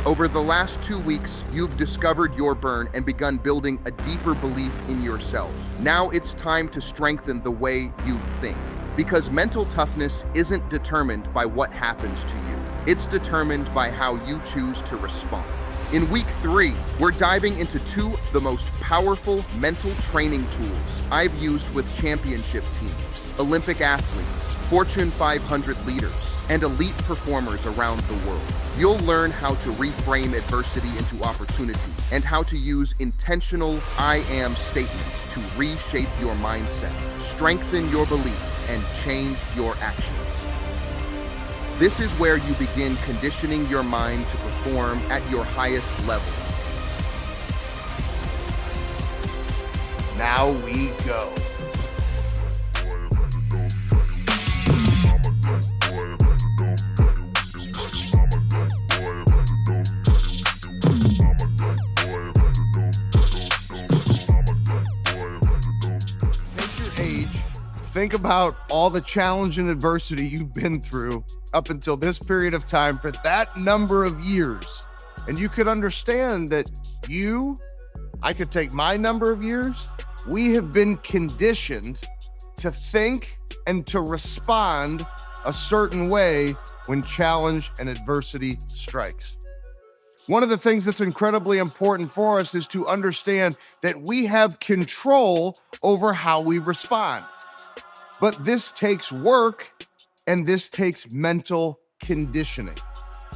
Over the last 2 weeks, you've discovered your burn and begun building a deeper belief in yourself. Now it's time to strengthen the way you think. Because mental toughness isn't determined by what happens to you. It's determined by how you choose to respond. In week 3, we're diving into 2 of the most powerful mental training tools I've used with championship teams, Olympic athletes, Fortune 500 leaders, and elite performers around the world. You'll learn how to reframe adversity into opportunity and how to use intentional I am statements to reshape your mindset, strengthen your belief, and change your actions. This is where you begin conditioning your mind to perform at your highest level. Now we go. Think about all the challenge and adversity you've been through up until this period of time for that number of years. And you could understand that I could take my number of years, we have been conditioned to think and to respond a certain way when challenge and adversity strikes. One of the things that's incredibly important for us is to understand that we have control over how we respond. But this takes work and this takes mental conditioning.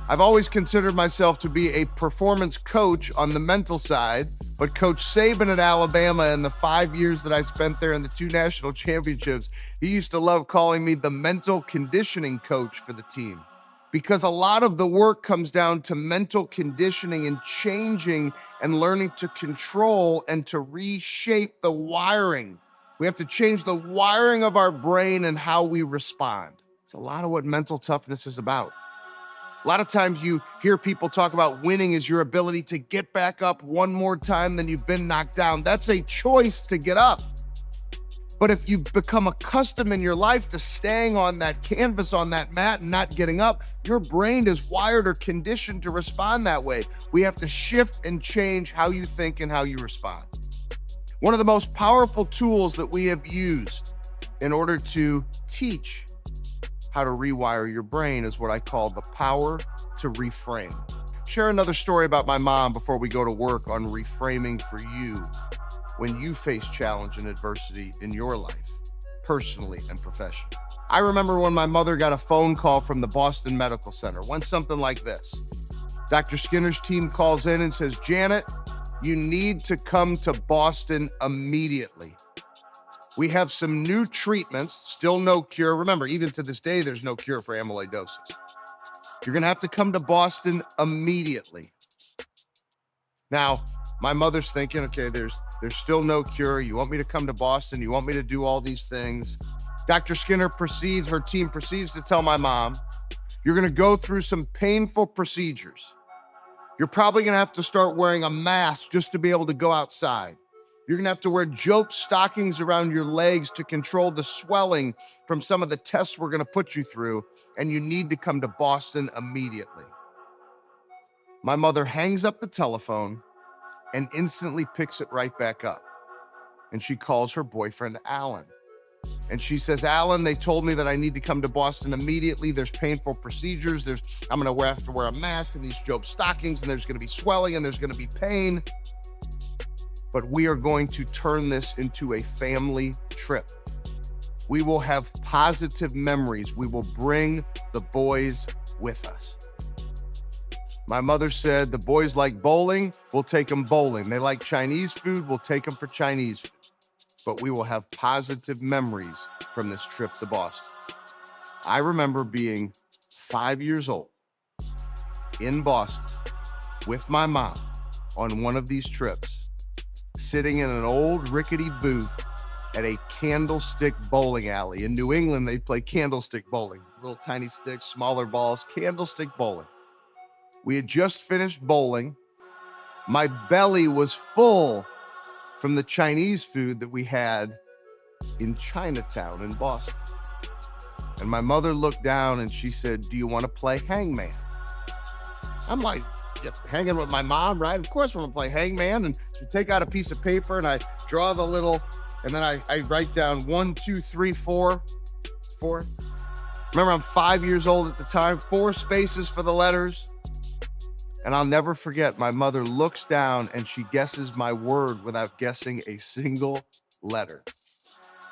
I've always considered myself to be a performance coach on the mental side, but Coach Saban at Alabama in the 5 years that I spent there in the 2 national championships, he used to love calling me the mental conditioning coach for the team. Because a lot of the work comes down to mental conditioning and changing and learning to control and to reshape the wiring. We have to change the wiring of our brain and how we respond. It's a lot of what mental toughness is about. A lot of times you hear people talk about winning is your ability to get back up one more time than you've been knocked down. That's a choice to get up. But if you've become accustomed in your life to staying on that canvas, on that mat, and not getting up, your brain is wired or conditioned to respond that way. We have to shift and change how you think and how you respond. One of the most powerful tools that we have used in order to teach how to rewire your brain is what I call the power to reframe. Share another story about my mom before we go to work on reframing for you when you face challenge and adversity in your life, personally and professionally. I remember when my mother got a phone call from the Boston Medical Center. Went something like this. Dr. Skinner's team calls in and says, "Janet, you need to come to Boston immediately. We have some new treatments, still no cure." Remember, even to this day, there's no cure for amyloidosis. You're gonna have to come to Boston immediately. Now, my mother's thinking, okay, there's still no cure. You want me to come to Boston? You want me to do all these things? Dr. Skinner her team proceeds to tell my mom, you're gonna go through some painful procedures. You're probably gonna have to start wearing a mask just to be able to go outside. You're gonna have to wear joke stockings around your legs to control the swelling from some of the tests we're gonna put you through, and you need to come to Boston immediately. My mother hangs up the telephone and instantly picks it right back up. And she calls her boyfriend, Alan. And she says, "Alan, they told me that I need to come to Boston immediately. There's painful procedures. I'm gonna have to wear a mask and these joke stockings, and there's gonna be swelling and there's gonna be pain. But we are going to turn this into a family trip. We will have positive memories. We will bring the boys with us." My mother said, "The boys like bowling, we'll take them bowling. They like Chinese food, we'll take them for Chinese food. But we will have positive memories from this trip to Boston." I remember being 5 years old in Boston with my mom on one of these trips, sitting in an old rickety booth at a candlestick bowling alley. In New England, they play candlestick bowling, little tiny sticks, smaller balls, candlestick bowling. We had just finished bowling. My belly was full from the Chinese food that we had in Chinatown in Boston. And my mother looked down and she said, "Do you want to play hangman?" I'm like, hanging with my mom, right? Of course, we're gonna play hangman. And so we take out a piece of paper and I draw the little, and then I write down 1, 2, 3, 4. Remember, I'm 5 years old at the time, 4 spaces for the letters. And I'll never forget, my mother looks down and she guesses my word without guessing a single letter.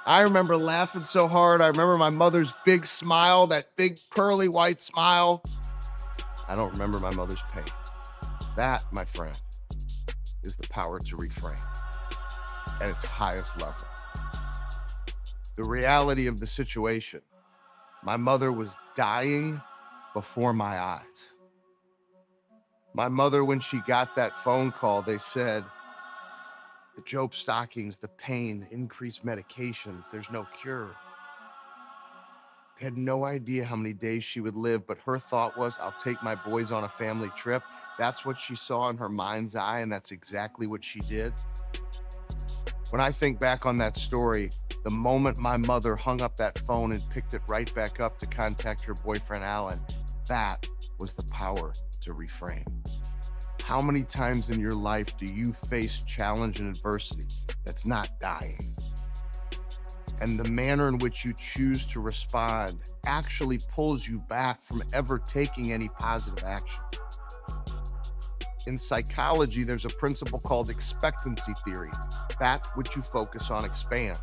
I remember laughing so hard. I remember my mother's big smile, that big pearly white smile. I don't remember my mother's pain. That, my friend, is the power to reframe at its highest level. The reality of the situation, my mother was dying before my eyes. My mother, when she got that phone call, they said, the Job stockings, the pain, increased medications, there's no cure. They had no idea how many days she would live, but her thought was, I'll take my boys on a family trip. That's what she saw in her mind's eye, and that's exactly what she did. When I think back on that story, the moment my mother hung up that phone and picked it right back up to contact her boyfriend, Alan, that was the power to reframe. How many times in your life do you face challenge and adversity that's not dying? And the manner in which you choose to respond actually pulls you back from ever taking any positive action. In psychology, there's a principle called expectancy theory. That which you focus on expands.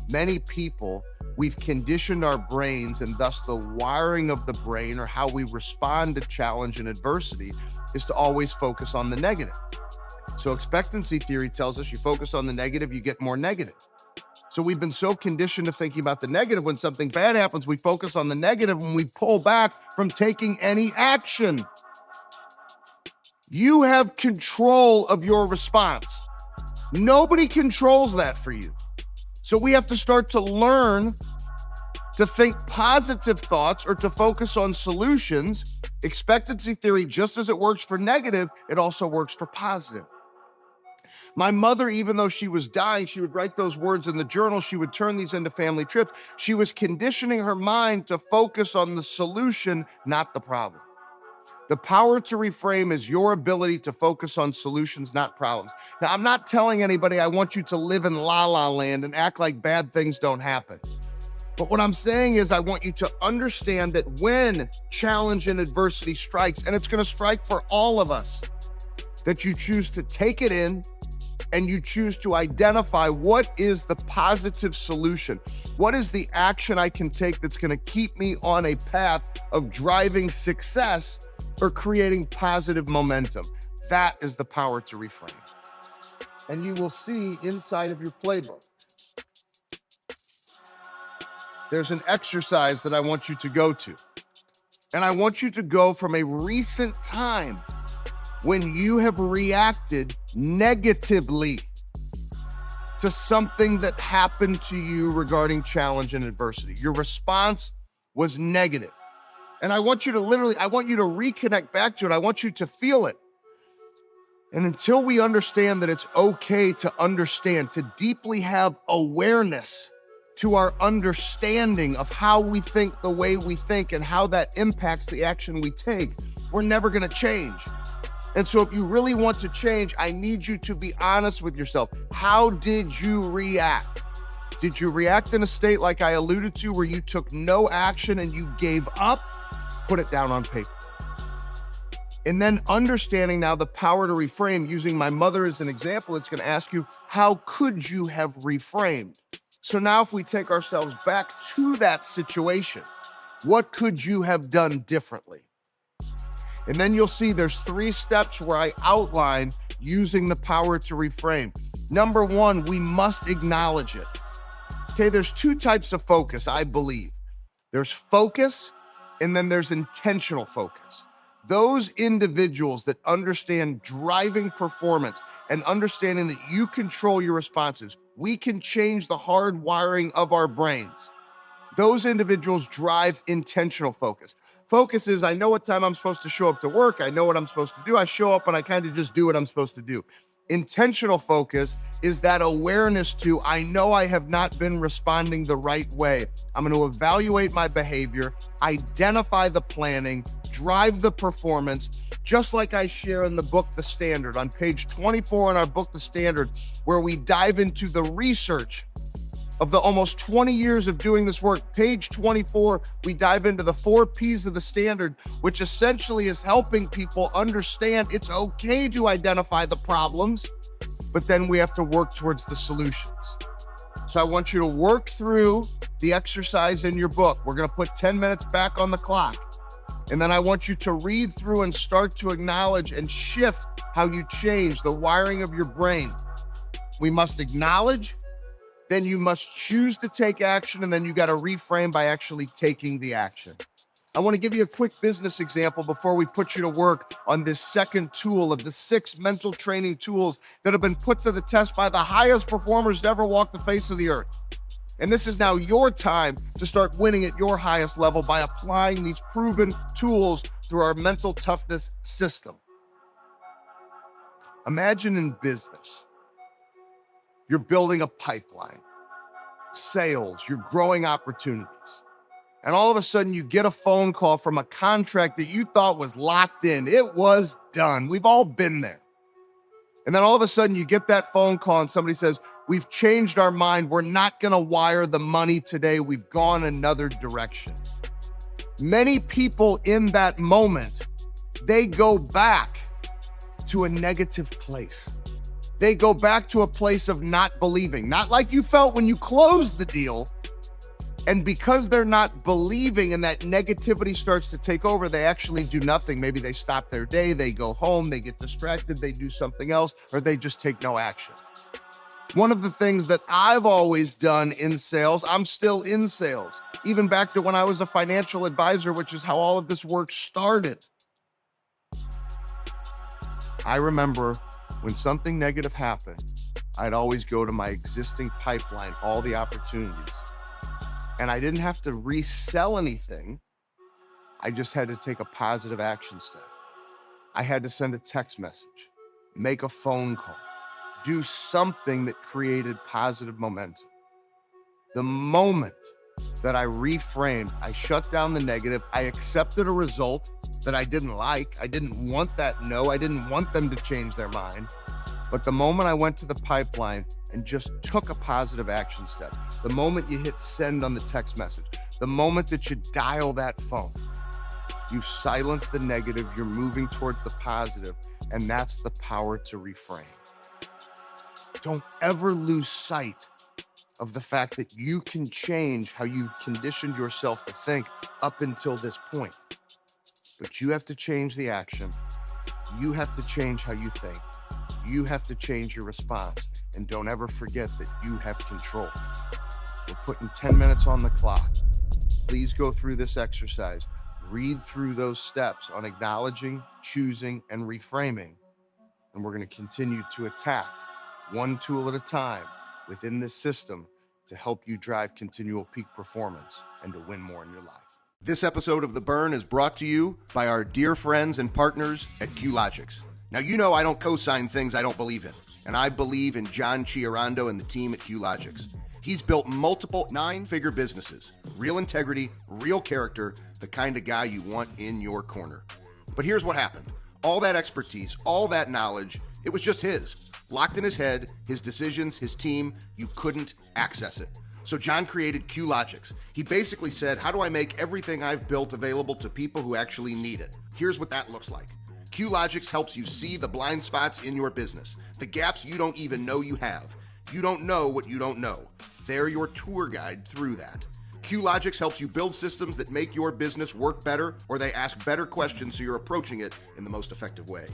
Many people, we've conditioned our brains, and thus the wiring of the brain, or how we respond to challenge and adversity, is to always focus on the negative. So expectancy theory tells us you focus on the negative, you get more negative. So we've been so conditioned to thinking about the negative. When something bad happens, we focus on the negative and we pull back from taking any action. You have control of your response. Nobody controls that for you. So we have to start to learn to think positive thoughts or to focus on solutions. Expectancy theory, just as it works for negative, it also works for positive. My mother, even though she was dying, she would write those words in the journal. She would turn these into family trips. She was conditioning her mind to focus on the solution, not the problem. The power to reframe is your ability to focus on solutions, not problems. Now, I'm not telling anybody I want you to live in la-la land and act like bad things don't happen. But what I'm saying is I want you to understand that when challenge and adversity strikes, and it's going to strike for all of us, that you choose to take it in and you choose to identify what is the positive solution. What is the action I can take that's going to keep me on a path of driving success or creating positive momentum? That is the power to reframe. And you will see inside of your playbook, there's an exercise that I want you to go to. And I want you to go from a recent time when you have reacted negatively to something that happened to you regarding challenge and adversity. Your response was negative. And I want you to reconnect back to it. I want you to feel it. And until we understand that it's okay to understand, to deeply have awareness to our understanding of how we think the way we think and how that impacts the action we take, we're never going to change. And so if you really want to change, I need you to be honest with yourself. How did you react? Did you react in a state like I alluded to, where you took no action and you gave up? Put it down on paper. And then understanding now the power to reframe, using my mother as an example, it's going to ask you, how could you have reframed? So now if we take ourselves back to that situation, what could you have done differently? And then you'll see there's 3 steps where I outline using the power to reframe. Number 1, we must acknowledge it. Okay, there's 2 types of focus, I believe. There's focus, and then there's intentional focus. Those individuals that understand driving performance and understanding that you control your responses, we can change the hard wiring of our brains. Those individuals drive intentional focus. Focus is, I know what time I'm supposed to show up to work. I know what I'm supposed to do. I show up and I kind of just do what I'm supposed to do. Intentional focus is that awareness to, I know I have not been responding the right way. I'm going to evaluate my behavior, identify the planning, drive the performance, just like I share in the book, The Standard, on page 24 in our book, The Standard, where we dive into the research of the almost 20 years of doing this work. Page 24, we dive into the 4 P's of the Standard, which essentially is helping people understand it's okay to identify the problems, but then we have to work towards the solutions. So I want you to work through the exercise in your book. We're gonna put 10 minutes back on the clock. And then I want you to read through and start to acknowledge and shift how you change the wiring of your brain. We must acknowledge, then you must choose to take action, and then you got to reframe by actually taking the action. I want to give you a quick business example before we put you to work on this second tool of the 6 mental training tools that have been put to the test by the highest performers to ever walk the face of the earth. And this is now your time to start winning at your highest level by applying these proven tools through our mental toughness system. Imagine in business, you're building a pipeline, sales, you're growing opportunities. And all of a sudden you get a phone call from a contract that you thought was locked in. It was done. We've all been there. And then all of a sudden you get that phone call and somebody says, we've changed our mind. We're not going to wire the money today. We've gone another direction. Many people in that moment, they go back to a negative place. They go back to a place of not believing, not like you felt when you closed the deal. And because they're not believing and that negativity starts to take over, they actually do nothing. Maybe they stop their day, they go home, they get distracted, they do something else, or they just take no action. One of the things that I've always done in sales, I'm still in sales, even back to when I was a financial advisor, which is how all of this work started. I remember when something negative happened, I'd always go to my existing pipeline, all the opportunities. And I didn't have to resell anything. I just had to take a positive action step. I had to send a text message, make a phone call, do something that created positive momentum. The moment that I reframed, I shut down the negative, I accepted a result that I didn't like. I didn't want that no, I didn't want them to change their mind. But the moment I went to the pipeline and just took a positive action step, the moment you hit send on the text message, the moment that you dial that phone, you've silenced the negative, you're moving towards the positive, and that's the power to reframe. Don't ever lose sight of the fact that you can change how you've conditioned yourself to think up until this point. But you have to change the action. You have to change how you think. You have to change your response. And don't ever forget that you have control. We're putting 10 minutes on the clock. Please go through this exercise. Read through those steps on acknowledging, choosing, and reframing. And we're going to continue to attack one tool at a time within this system to help you drive continual peak performance and to win more in your life. This episode of The Burn is brought to you by our dear friends and partners at QLogix. Now, you know I don't co-sign things I don't believe in, and I believe in John Chiarando and the team at QLogix. He's built multiple 9-figure businesses, real integrity, real character, the kind of guy you want in your corner. But here's what happened. All that expertise, all that knowledge, it was just his. Locked in his head, his decisions, his team, you couldn't access it. So John created QLogix. He basically said, how do I make everything I've built available to people who actually need it? Here's what that looks like. QLogix helps you see the blind spots in your business, the gaps you don't even know you have. You don't know what you don't know. They're your tour guide through that. QLogix helps you build systems that make your business work better, or they ask better questions so you're approaching it in the most effective way.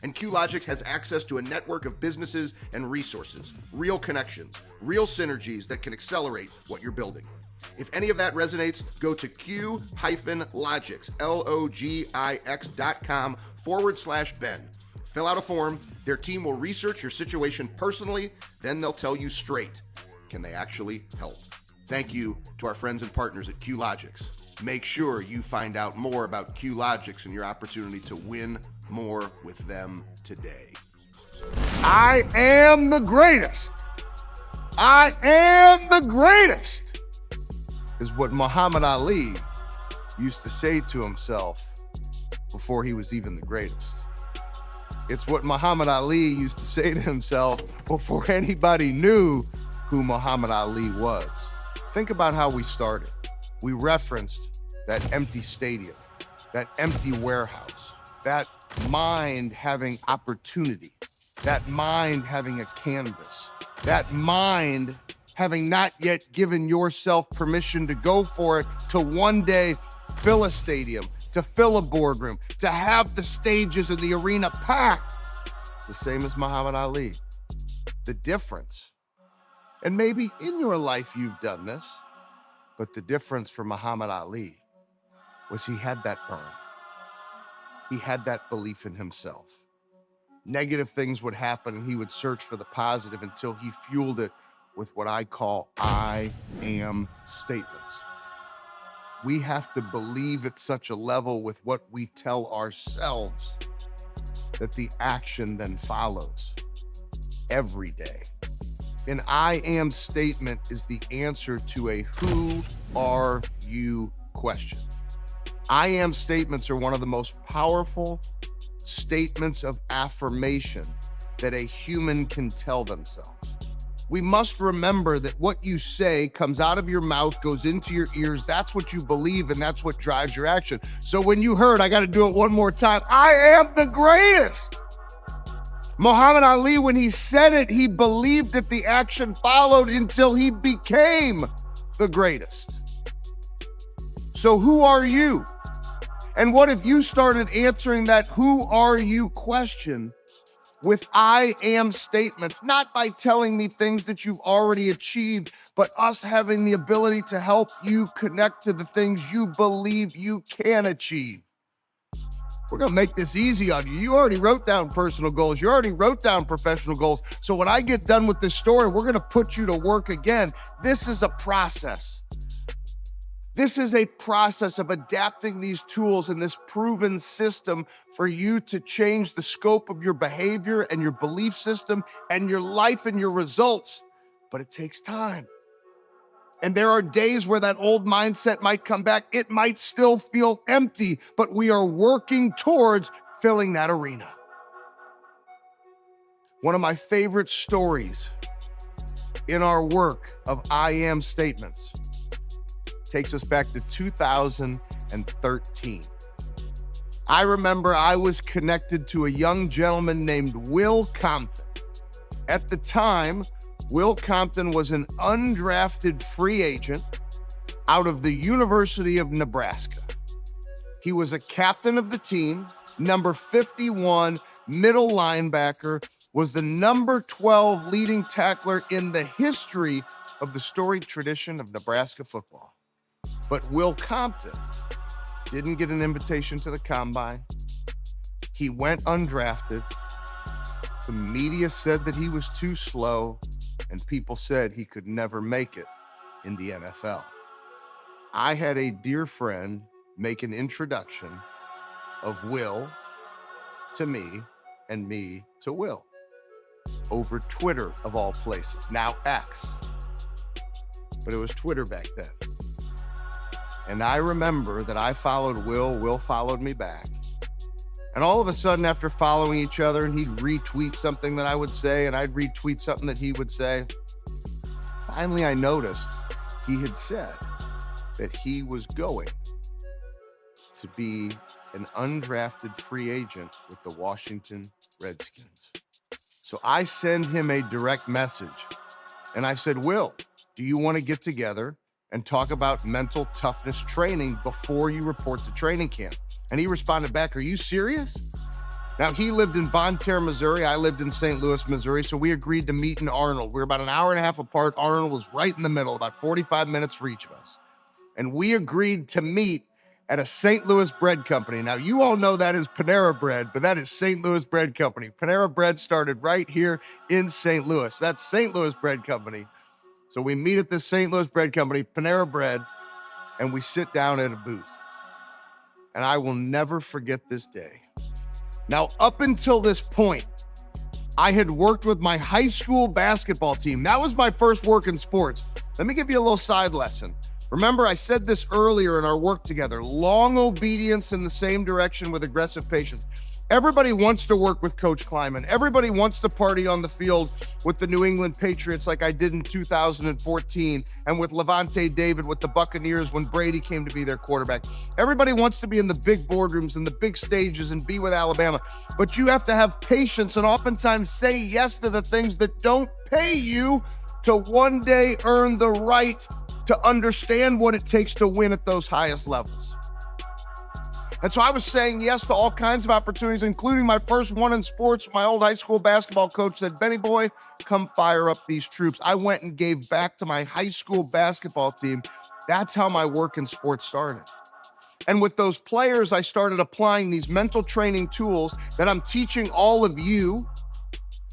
And QLogix has access to a network of businesses and resources, real connections, real synergies that can accelerate what you're building. If any of that resonates, go to Q-Logix, Logix.com/Ben. Fill out a form. Their team will research your situation personally. Then they'll tell you straight, can they actually help? Thank you to our friends and partners at QLogix. Make sure you find out more about QLogix and your opportunity to win more with them today. I am the greatest. I am the greatest is what Muhammad Ali used to say to himself before he was even the greatest. It's what Muhammad Ali used to say to himself before anybody knew who Muhammad Ali was. Think about how we started. We referenced that empty stadium, that empty warehouse, that mind having opportunity, that mind having a canvas, that mind having not yet given yourself permission to go for it, to one day fill a stadium, to fill a boardroom, to have the stages of the arena packed. It's the same as Muhammad Ali. The difference, and maybe in your life you've done this, but the difference for Muhammad Ali was he had that burn. He had that belief in himself. Negative things would happen and he would search for the positive until he fueled it with what I call I am statements. We have to believe at such a level with what we tell ourselves that the action then follows every day. An I am statement is the answer to a who are you question. I am statements are one of the most powerful statements of affirmation that a human can tell themselves. We must remember that what you say comes out of your mouth, goes into your ears. That's what you believe, and that's what drives your action. So when you heard, I got to do it one more time, I am the greatest. Muhammad Ali, when he said it, he believed that the action followed until he became the greatest. So who are you? And what if you started answering that who are you question with I am statements, not by telling me things that you've already achieved, but us having the ability to help you connect to the things you believe you can achieve. We're going to make this easy on you. You already wrote down personal goals. You already wrote down professional goals. So when I get done with this story, we're going to put you to work again. This is a process. This is a process of adapting these tools and this proven system for you to change the scope of your behavior and your belief system and your life and your results. But it takes time. And there are days where that old mindset might come back. It might still feel empty, but we are working towards filling that arena. One of my favorite stories in our work of I am statements takes us back to 2013. I remember I was connected to a young gentleman named Will Compton. At the time, Will Compton was an undrafted free agent out of the University of Nebraska. He was a captain of the team, number 51, middle linebacker, was the number 12 leading tackler in the history of the storied tradition of Nebraska football. But Will Compton didn't get an invitation to the combine. He went undrafted. The media said that he was too slow, and people said he could never make it in the NFL. I had a dear friend make an introduction of Will to me and me to Will over Twitter, of all places, now X, but it was Twitter back then. And I remember that I followed Will followed me back. And all of a sudden, after following each other, and he'd retweet something that I would say, and I'd retweet something that he would say, finally I noticed he had said that he was going to be an undrafted free agent with the Washington Redskins. So I send him a direct message, and I said, Will, do you want to get together and talk about mental toughness training before you report to training camp? And he responded back, are you serious? Now, he lived in Bonne Terre, Missouri. I lived in St. Louis, Missouri. So we agreed to meet in Arnold. We were about an hour and a half apart. Arnold was right in the middle, about 45 minutes for each of us. And we agreed to meet at a St. Louis bread company. Now, you all know that is Panera Bread, but that is St. Louis Bread Company. Panera Bread started right here in St. Louis. That's St. Louis Bread Company. So we meet at this St. Louis Bread Company, Panera Bread, and we sit down at a booth. And I will never forget this day. Now, up until this point, I had worked with my high school basketball team. That was my first work in sports. Let me give you a little side lesson. Remember, I said this earlier in our work together, long obedience in the same direction with aggressive patience. Everybody wants to work with Coach Kleiman. Everybody wants to party on the field with the New England Patriots like I did in 2014 and with Levante David with the Buccaneers when Brady came to be their quarterback. Everybody wants to be in the big boardrooms and the big stages and be with Alabama, but you have to have patience and oftentimes say yes to the things that don't pay you to one day earn the right to understand what it takes to win at those highest levels. And so I was saying yes to all kinds of opportunities, including my first one in sports. My old high school basketball coach said, Benny boy, come fire up these troops. I went and gave back to my high school basketball team. That's how my work in sports started. And with those players, I started applying these mental training tools that I'm teaching all of you.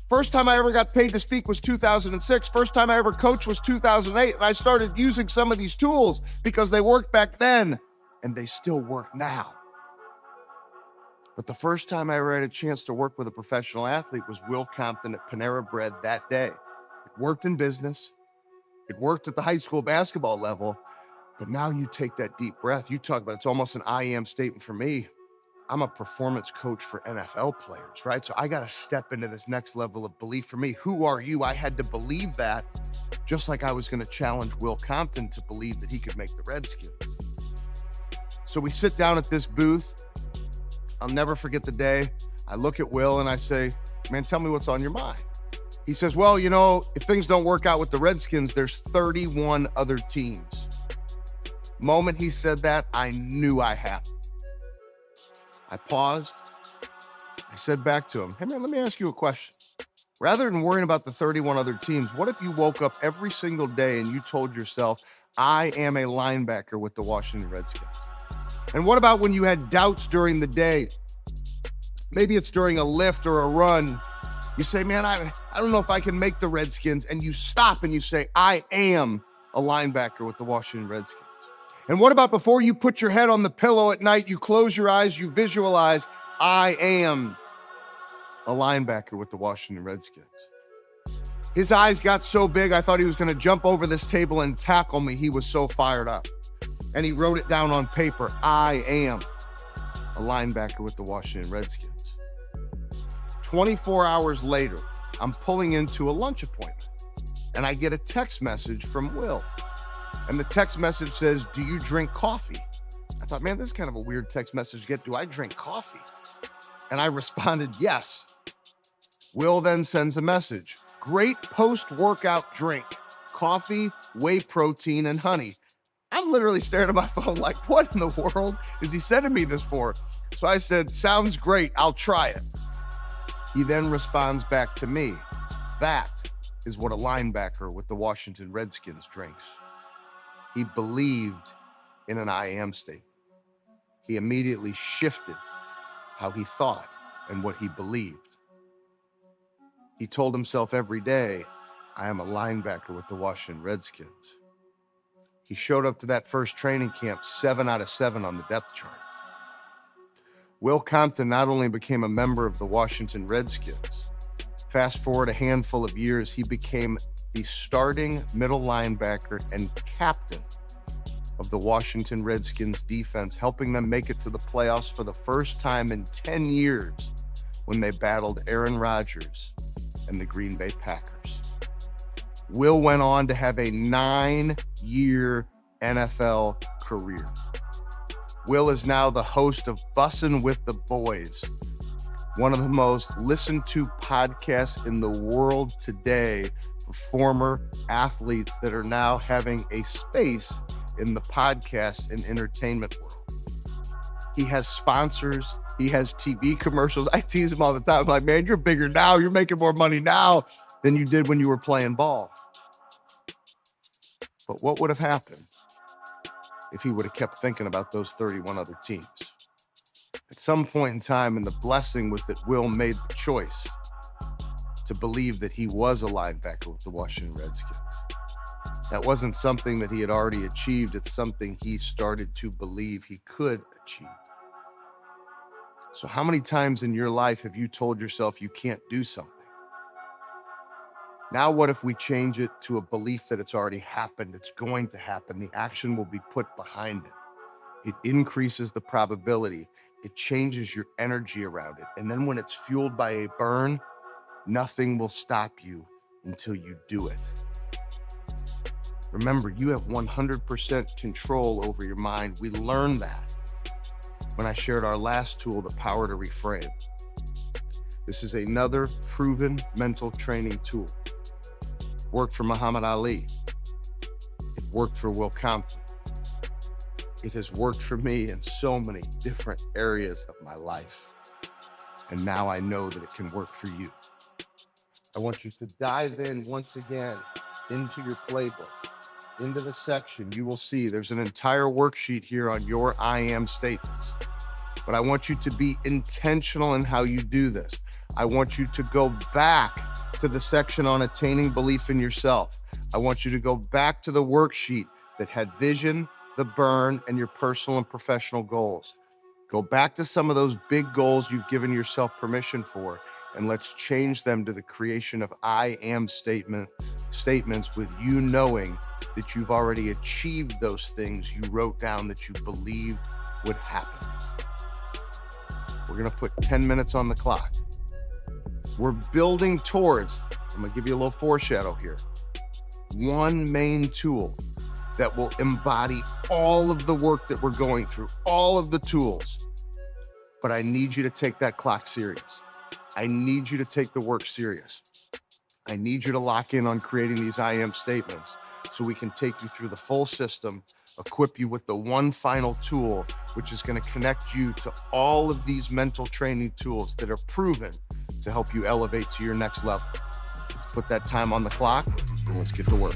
First time I ever got paid to speak was 2006. First time I ever coached was 2008. And I started using some of these tools because they worked back then and they still work now. But the first time I ever had a chance to work with a professional athlete was Will Compton at Panera Bread that day. It worked in business. It worked at the high school basketball level. But now you take that deep breath. You talk about it's almost an I am statement for me. I'm a performance coach for NFL players, right? So I got to step into this next level of belief for me. Who are you? I had to believe that, just like I was going to challenge Will Compton to believe that he could make the Redskins. So we sit down at this booth. I'll never forget the day. I look at Will and I say, man, tell me what's on your mind. He says, well, you know, if things don't work out with the Redskins, there's 31 other teams. Moment he said that, I knew I had. I paused. I said back to him, hey man, let me ask you a question. Rather than worrying about the 31 other teams, what if you woke up every single day and you told yourself, I am a linebacker with the Washington Redskins? And what about when you had doubts during the day? Maybe it's during a lift or a run. You say, man, I don't know if I can make the Redskins. And you stop and you say, I am a linebacker with the Washington Redskins. And what about before you put your head on the pillow at night, you close your eyes, you visualize, I am a linebacker with the Washington Redskins. His eyes got so big, I thought he was going to jump over this table and tackle me. He was so fired up. And he wrote it down on paper. I am a linebacker with the Washington Redskins. 24 hours later, I'm pulling into a lunch appointment and I get a text message from Will. And the text message says, do you drink coffee? I thought, man, this is kind of a weird text message to get. Do I drink coffee? And I responded, yes. Will then sends a message. Great post-workout drink. Coffee, whey protein, and honey. I'm literally staring at my phone like, what in the world is he sending me this for? So I said, sounds great. I'll try it. He then responds back to me. That is what a linebacker with the Washington Redskins drinks. He believed in an I am statement. He immediately shifted how he thought and what he believed. He told himself every day, I am a linebacker with the Washington Redskins. He showed up to that first training camp 7 out of 7 on the depth chart. Will Compton not only became a member of the Washington Redskins, fast forward a handful of years, he became the starting middle linebacker and captain of the Washington Redskins defense, helping them make it to the playoffs for the first time in 10 years when they battled Aaron Rodgers and the Green Bay Packers. Will went on to have a 9-year NFL career. Will is now the host of Bussin' with the Boys, one of the most listened to podcasts in the world today for former athletes that are now having a space in the podcast and entertainment world. He has sponsors. He has TV commercials. I tease him all the time. I'm like, man, you're bigger now. You're making more money now than you did when you were playing ball. But what would have happened if he would have kept thinking about those 31 other teams? At some point in time, and the blessing was that Will made the choice to believe that he was a linebacker with the Washington Redskins. That wasn't something that he had already achieved. It's something he started to believe he could achieve. So how many times in your life have you told yourself you can't do something? Now, what if we change it to a belief that it's already happened, it's going to happen, the action will be put behind it. It increases the probability, it changes your energy around it. And then when it's fueled by a burn, nothing will stop you until you do it. Remember, you have 100% control over your mind. We learned that when I shared our last tool, the power to reframe. This is another proven mental training tool. Worked for Muhammad Ali. It worked for Will Compton. It has worked for me in so many different areas of my life. And now I know that it can work for you. I want you to dive in once again into your playbook, into the section. You will see there's an entire worksheet here on your I am statements. But I want you to be intentional in how you do this. I want you to go back to the section on attaining belief in yourself. I want you to go back to the worksheet that had vision, the burn, and your personal and professional goals. Go back to some of those big goals you've given yourself permission for, and let's change them to the creation of I am statements with you knowing that you've already achieved those things you wrote down that you believed would happen. We're gonna put 10 minutes on the clock. We're building towards, I'm gonna give you a little foreshadow here, one main tool that will embody all of the work that we're going through, all of the tools. But I need you to take that clock serious. I need you to take the work serious. I need you to lock in on creating these I am statements so we can take you through the full system, equip you with the one final tool, which is going to connect you to all of these mental training tools that are proven to help you elevate to your next level. Let's put that time on the clock and let's get to work.